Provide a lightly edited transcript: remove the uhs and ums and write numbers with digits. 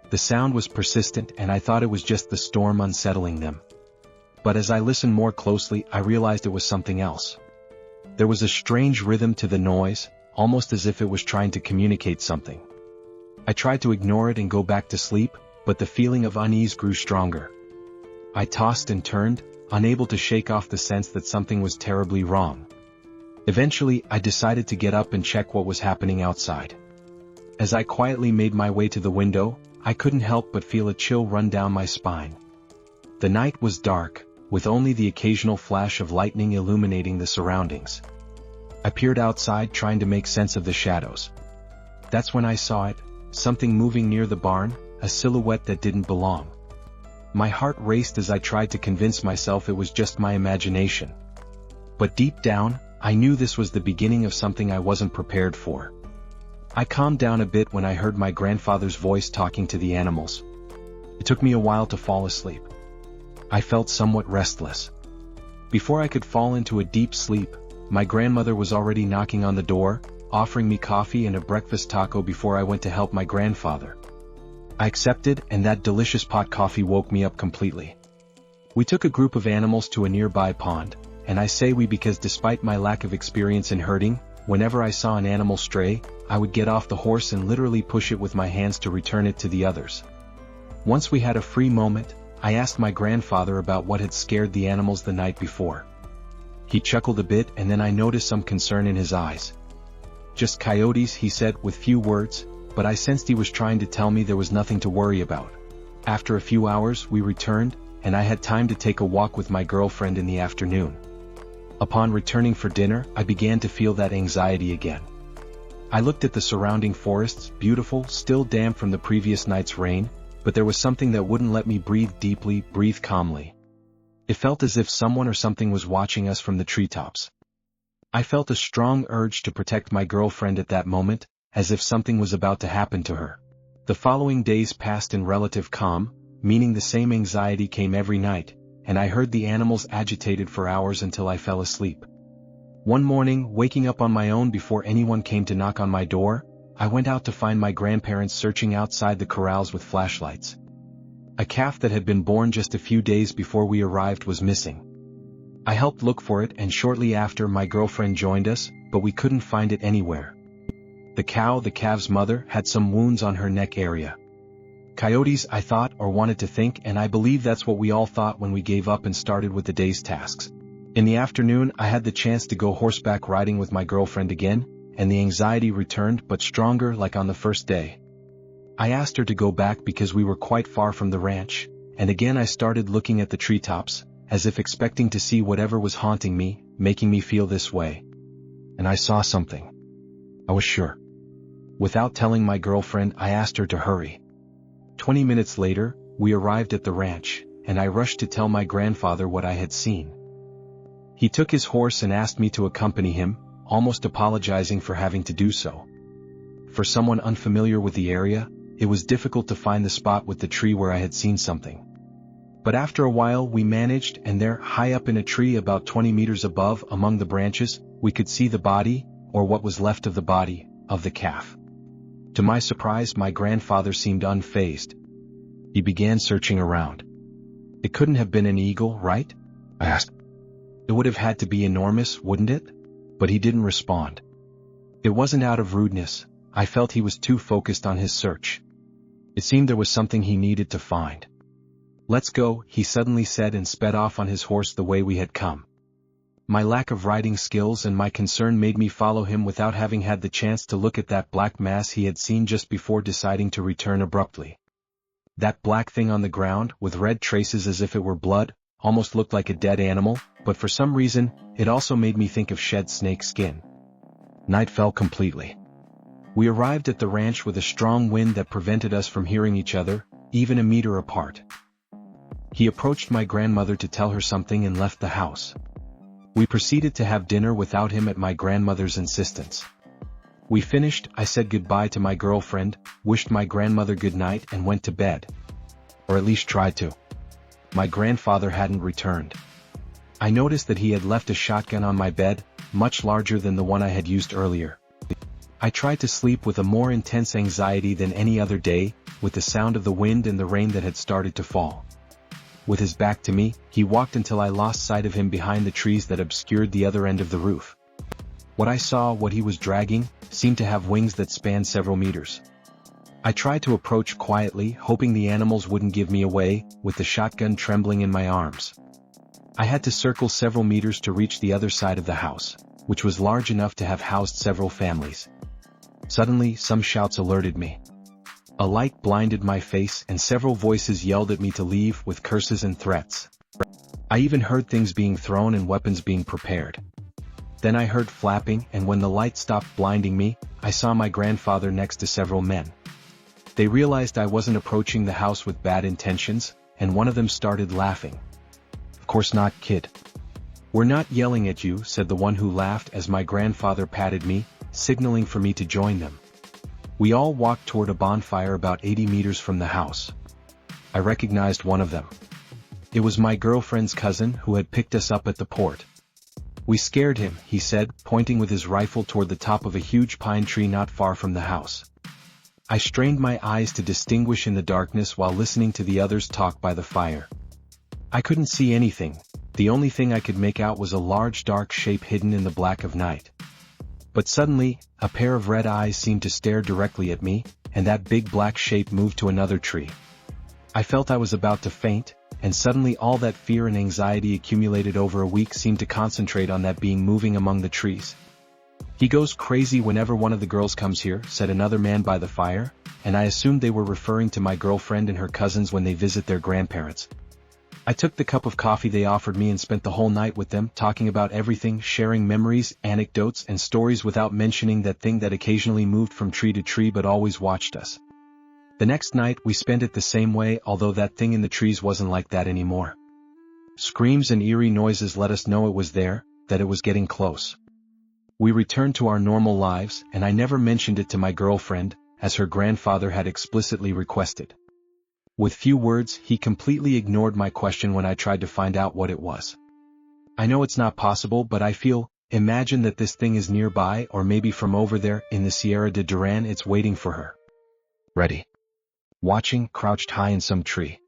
The sound was persistent and I thought it was just the storm unsettling them. But as I listened more closely, I realized it was something else. There was a strange rhythm to the noise, almost as if it was trying to communicate something. I tried to ignore it and go back to sleep, but the feeling of unease grew stronger. I tossed and turned, unable to shake off the sense that something was terribly wrong. Eventually, I decided to get up and check what was happening outside. As I quietly made my way to the window, I couldn't help but feel a chill run down my spine. The night was dark, with only the occasional flash of lightning illuminating the surroundings. I peered outside trying to make sense of the shadows. That's when I saw it, something moving near the barn, a silhouette that didn't belong. My heart raced as I tried to convince myself it was just my imagination. But deep down, I knew this was the beginning of something I wasn't prepared for. I calmed down a bit when I heard my grandfather's voice talking to the animals. It took me a while to fall asleep. I felt somewhat restless. Before I could fall into a deep sleep, my grandmother was already knocking on the door, offering me coffee and a breakfast taco before I went to help my grandfather. I accepted, and that delicious pot coffee woke me up completely. We took a group of animals to a nearby pond, and I say we because despite my lack of experience in herding, whenever I saw an animal stray, I would get off the horse and literally push it with my hands to return it to the others. Once we had a free moment, I asked my grandfather about what had scared the animals the night before. He chuckled a bit and then I noticed some concern in his eyes. "Just coyotes," he said with few words, but I sensed he was trying to tell me there was nothing to worry about. After a few hours we returned, and I had time to take a walk with my girlfriend in the afternoon. Upon returning for dinner, I began to feel that anxiety again. I looked at the surrounding forests, beautiful, still damp from the previous night's rain, but there was something that wouldn't let me breathe deeply, breathe calmly. It felt as if someone or something was watching us from the treetops. I felt a strong urge to protect my girlfriend at that moment, as if something was about to happen to her. The following days passed in relative calm, meaning the same anxiety came every night, and I heard the animals agitated for hours until I fell asleep. One morning, waking up on my own before anyone came to knock on my door, I went out to find my grandparents searching outside the corrals with flashlights. A calf that had been born just a few days before we arrived was missing. I helped look for it, and shortly after my girlfriend joined us, but we couldn't find it anywhere. The calf's mother, had some wounds on her neck area. Coyotes, I thought, or wanted to think, and I believe that's what we all thought when we gave up and started with the day's tasks. In the afternoon, I had the chance to go horseback riding with my girlfriend again, and the anxiety returned, but stronger, like on the first day. I asked her to go back because we were quite far from the ranch, and again I started looking at the treetops, as if expecting to see whatever was haunting me, making me feel this way. And I saw something. I was sure. Without telling my girlfriend, I asked her to hurry. 20 minutes later, we arrived at the ranch, and I rushed to tell my grandfather what I had seen. He took his horse and asked me to accompany him, almost apologizing for having to do so. For someone unfamiliar with the area, it was difficult to find the spot with the tree where I had seen something. But after a while we managed, and there, high up in a tree about 20 meters above, among the branches, we could see the body, or what was left of the body, of the calf. To my surprise, my grandfather seemed unfazed. He began searching around. "It couldn't have been an eagle, right?" I asked. "It would have had to be enormous, wouldn't it?" But he didn't respond. It wasn't out of rudeness, I felt he was too focused on his search. It seemed there was something he needed to find. "Let's go," he suddenly said and sped off on his horse the way we had come. My lack of riding skills and my concern made me follow him without having had the chance to look at that black mass he had seen just before deciding to return abruptly. That black thing on the ground, with red traces as if it were blood, almost looked like a dead animal, but for some reason, it also made me think of shed snake skin. Night fell completely. We arrived at the ranch with a strong wind that prevented us from hearing each other, even a meter apart. He approached my grandmother to tell her something and left the house. We proceeded to have dinner without him at my grandmother's insistence. We finished, I said goodbye to my girlfriend, wished my grandmother good night and went to bed. Or at least tried to. My grandfather hadn't returned. I noticed that he had left a shotgun on my bed, much larger than the one I had used earlier. I tried to sleep with a more intense anxiety than any other day, with the sound of the wind and the rain that had started to fall. With his back to me, he walked until I lost sight of him behind the trees that obscured the other end of the roof. What I saw, what he was dragging, seemed to have wings that spanned several meters. I tried to approach quietly, hoping the animals wouldn't give me away, with the shotgun trembling in my arms. I had to circle several meters to reach the other side of the house, which was large enough to have housed several families. Suddenly, some shouts alerted me. A light blinded my face and several voices yelled at me to leave with curses and threats. I even heard things being thrown and weapons being prepared. Then I heard flapping, and when the light stopped blinding me, I saw my grandfather next to several men. They realized I wasn't approaching the house with bad intentions, and one of them started laughing. "Of course not, kid. We're not yelling at you," said the one who laughed as my grandfather patted me, signaling for me to join them. We all walked toward a bonfire about 80 meters from the house. I recognized one of them. It was my girlfriend's cousin who had picked us up at the port. "We scared him," he said, pointing with his rifle toward the top of a huge pine tree not far from the house. I strained my eyes to distinguish in the darkness while listening to the others talk by the fire. I couldn't see anything. The only thing I could make out was a large dark shape hidden in the black of night. But suddenly, a pair of red eyes seemed to stare directly at me, and that big black shape moved to another tree. I felt I was about to faint, and suddenly all that fear and anxiety accumulated over a week seemed to concentrate on that being moving among the trees. "He goes crazy whenever one of the girls comes here," said another man by the fire, and I assumed they were referring to my girlfriend and her cousins when they visit their grandparents. I took the cup of coffee they offered me and spent the whole night with them, talking about everything, sharing memories, anecdotes, and stories without mentioning that thing that occasionally moved from tree to tree but always watched us. The next night we spent it the same way, although that thing in the trees wasn't like that anymore. Screams and eerie noises let us know it was there, that it was getting close. We returned to our normal lives, and I never mentioned it to my girlfriend, as her grandfather had explicitly requested. With few words, he completely ignored my question when I tried to find out what it was. "I know it's not possible, but I imagine that this thing is nearby, or maybe from over there, in the Sierra de Duran. It's waiting for her. Ready. Watching, crouched high in some tree."